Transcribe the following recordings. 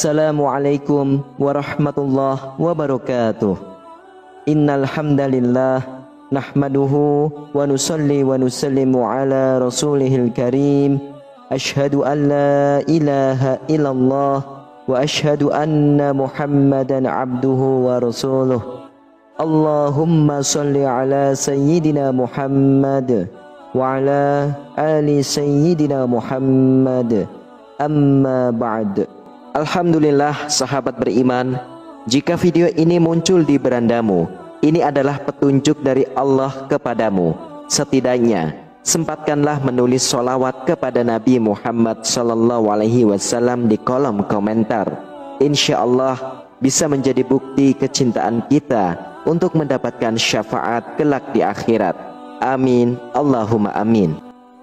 Assalamualaikum warahmatullahi wabarakatuh. Innal hamdalillah nahmaduhu wa nusalli wa nusallimu ala rasulihil karim. Ashhadu an la ilaha illallah wa ashhadu anna Muhammadan abduhu wa rasuluh. Allahumma salli ala sayyidina Muhammad wa ala ali sayyidina Muhammad. Amma ba'd. Alhamdulillah sahabat beriman, jika video ini muncul di berandamu, ini adalah petunjuk dari Allah kepadamu. Setidaknya sempatkanlah menulis sholawat kepada Nabi Muhammad SAW di kolom komentar. Insya Allah bisa menjadi bukti kecintaan kita untuk mendapatkan syafaat kelak di akhirat. Amin, Allahumma amin.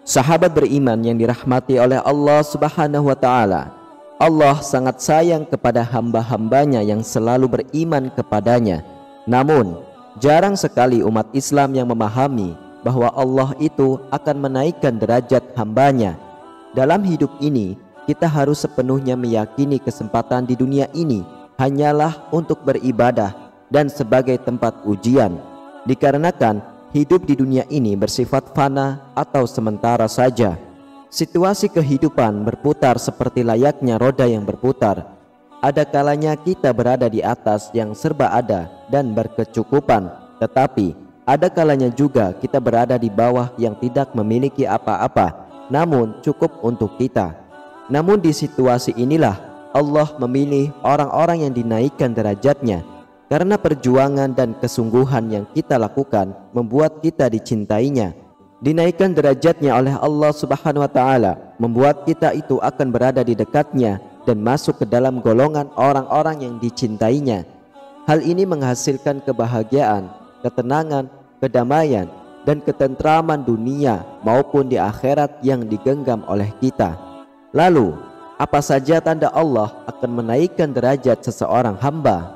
Sahabat beriman yang dirahmati oleh Allah Subhanahu wa Ta'ala, Allah sangat sayang kepada hamba-hambanya yang selalu beriman kepadanya. Namun jarang sekali umat Islam yang memahami bahwa Allah itu akan menaikkan derajat hambanya. Dalam hidup ini kita harus sepenuhnya meyakini kesempatan di dunia ini hanyalah untuk beribadah dan sebagai tempat ujian, dikarenakan hidup di dunia ini bersifat fana atau sementara saja. Situasi kehidupan berputar seperti layaknya roda yang berputar. Ada kalanya kita berada di atas yang serba ada dan berkecukupan, tetapi ada kalanya juga kita berada di bawah yang tidak memiliki apa-apa, namun cukup untuk kita. Namun di situasi inilah Allah memilih orang-orang yang dinaikkan derajatnya, karena perjuangan dan kesungguhan yang kita lakukan membuat kita dicintainya. Dinaikkan derajatnya oleh Allah Subhanahu wa Ta'ala membuat kita itu akan berada di dekatnya dan masuk ke dalam golongan orang-orang yang dicintainya. Hal ini menghasilkan kebahagiaan, ketenangan, kedamaian, dan ketentraman dunia maupun di akhirat yang digenggam oleh kita. Lalu, apa saja tanda Allah akan menaikkan derajat seseorang hamba?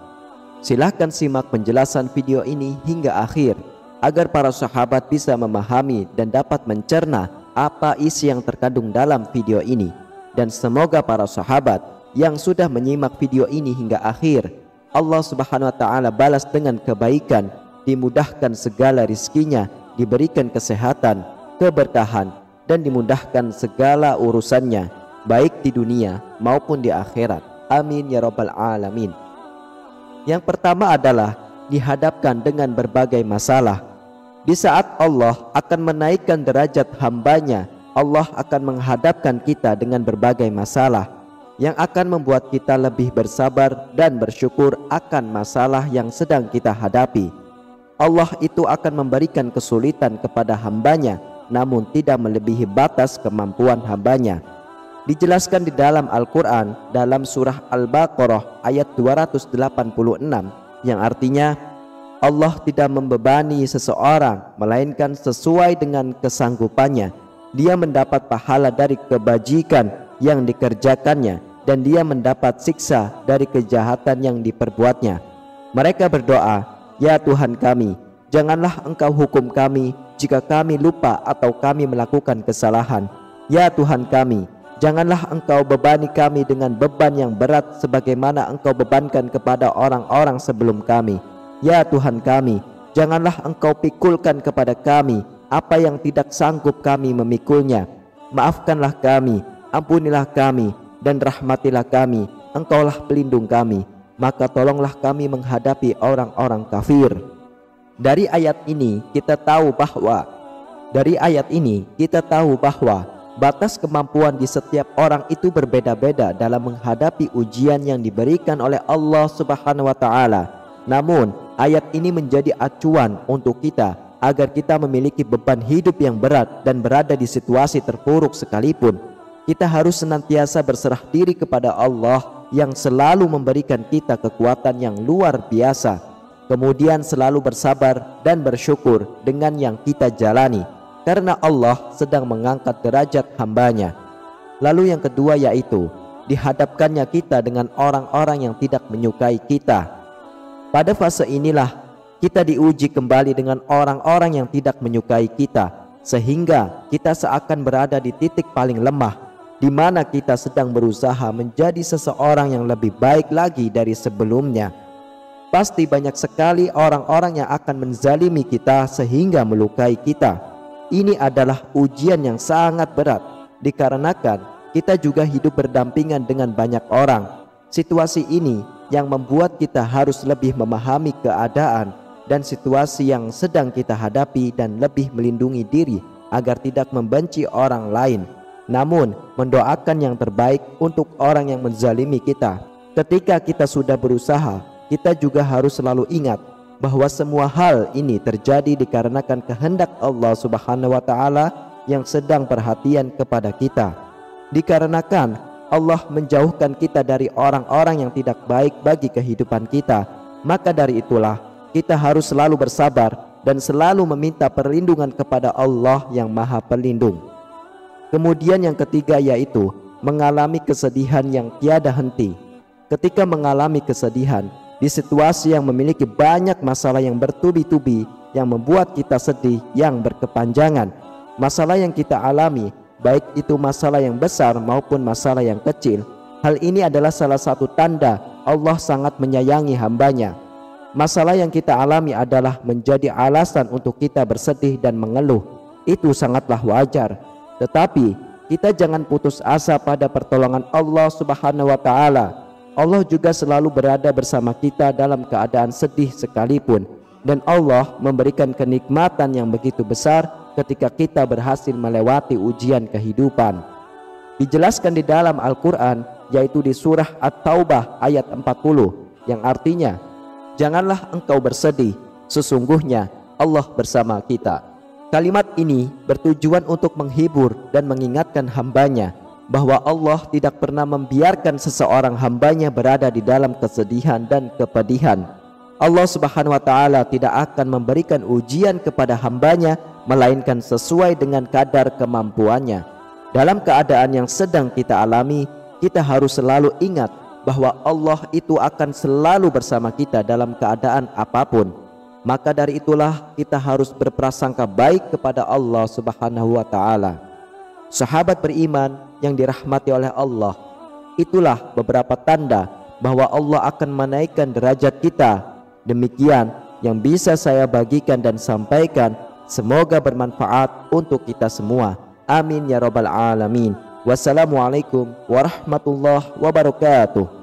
Silahkan simak penjelasan video ini hingga akhir, agar para sahabat bisa memahami dan dapat mencerna apa isi yang terkandung dalam video ini. Dan semoga para sahabat yang sudah menyimak video ini hingga akhir, Allah Subhanahu wa Ta'ala balas dengan kebaikan, dimudahkan segala rizkinya, diberikan kesehatan, keberkahan, dan dimudahkan segala urusannya, baik di dunia maupun di akhirat. Amin ya rabbal alamin. Yang pertama adalah dihadapkan dengan berbagai masalah. Di saat Allah akan menaikkan derajat hambanya, Allah akan menghadapkan kita dengan berbagai masalah yang akan membuat kita lebih bersabar dan bersyukur akan masalah yang sedang kita hadapi. Allah itu akan memberikan kesulitan kepada hambanya, namun tidak melebihi batas kemampuan hambanya. Dijelaskan di dalam Al-Quran dalam surah Al-Baqarah ayat 286, yang artinya Allah tidak membebani seseorang melainkan sesuai dengan kesanggupannya. Dia mendapat pahala dari kebajikan yang dikerjakannya, dan dia mendapat siksa dari kejahatan yang diperbuatnya. Mereka berdoa, "Ya Tuhan kami, janganlah Engkau hukum kami jika kami lupa atau kami melakukan kesalahan. Ya Tuhan kami, janganlah Engkau bebani kami dengan beban yang berat sebagaimana Engkau bebankan kepada orang-orang sebelum kami. Ya Tuhan kami, janganlah Engkau pikulkan kepada kami apa yang tidak sanggup kami memikulnya. Maafkanlah kami, ampunilah kami, dan rahmatilah kami. Engkaulah pelindung kami, maka tolonglah kami menghadapi orang-orang kafir." Dari ayat ini kita tahu bahwa batas kemampuan di setiap orang itu berbeda-beda dalam menghadapi ujian yang diberikan oleh Allah Subhanahu wa Ta'ala. Namun ayat ini menjadi acuan untuk kita agar kita memiliki beban hidup yang berat dan berada di situasi terpuruk sekalipun. Kita harus senantiasa berserah diri kepada Allah yang selalu memberikan kita kekuatan yang luar biasa. Kemudian selalu bersabar dan bersyukur dengan yang kita jalani, karena Allah sedang mengangkat derajat hambanya. Lalu yang kedua yaitu dihadapkannya kita dengan orang-orang yang tidak menyukai kita. Pada fase inilah kita diuji kembali dengan orang-orang yang tidak menyukai kita, sehingga kita seakan berada di titik paling lemah. di mana kita sedang berusaha menjadi seseorang yang lebih baik lagi dari sebelumnya. Pasti banyak sekali orang-orang yang akan menzalimi kita sehingga melukai kita. Ini adalah ujian yang sangat berat, dikarenakan kita juga hidup berdampingan dengan banyak orang. Situasi ini yang membuat kita harus lebih memahami keadaan dan situasi yang sedang kita hadapi dan lebih melindungi diri agar tidak membenci orang lain, namun mendoakan yang terbaik untuk orang yang menzalimi kita. Ketika kita sudah berusaha, kita juga harus selalu ingat bahwa semua hal ini terjadi dikarenakan kehendak Allah Subhanahu wa Ta'ala yang sedang perhatian kepada kita. Dikarenakan Allah menjauhkan kita dari orang-orang yang tidak baik bagi kehidupan kita, maka dari itulah kita harus selalu bersabar dan selalu meminta perlindungan kepada Allah yang Maha Pelindung. Kemudian yang ketiga yaitu mengalami kesedihan yang tiada henti. Ketika mengalami kesedihan di situasi yang memiliki banyak masalah yang bertubi-tubi yang membuat kita sedih yang berkepanjangan, masalah yang kita alami baik itu masalah yang besar maupun masalah yang kecil, hal ini adalah salah satu tanda Allah sangat menyayangi hambanya. Masalah yang kita alami adalah menjadi alasan untuk kita bersedih dan mengeluh. Itu sangatlah wajar. Tetapi kita jangan putus asa pada pertolongan Allah Subhanahu wa Ta'ala. Allah juga selalu berada bersama kita dalam keadaan sedih sekalipun, dan Allah memberikan kenikmatan yang begitu besar ketika kita berhasil melewati ujian kehidupan. Dijelaskan di dalam Al-Quran, yaitu di surah At-Taubah ayat 40, yang artinya, janganlah engkau bersedih, sesungguhnya Allah bersama kita. Kalimat ini bertujuan untuk menghibur dan mengingatkan hambanya bahwa Allah tidak pernah membiarkan seseorang hambanya berada di dalam kesedihan dan kepedihan. Allah Subhanahu wa Ta'ala tidak akan memberikan ujian kepada hambanya melainkan sesuai dengan kadar kemampuannya. Dalam keadaan yang sedang kita alami, kita harus selalu ingat bahwa Allah itu akan selalu bersama kita dalam keadaan apapun. Maka dari itulah kita harus berprasangka baik kepada Allah Subhanahu wa Ta'ala. Sahabat beriman yang dirahmati oleh Allah, itulah beberapa tanda bahwa Allah akan menaikkan derajat kita. Demikian yang bisa saya bagikan dan sampaikan. Semoga bermanfaat untuk kita semua. Amin ya rabbal alamin. Wassalamualaikum warahmatullahi wabarakatuh.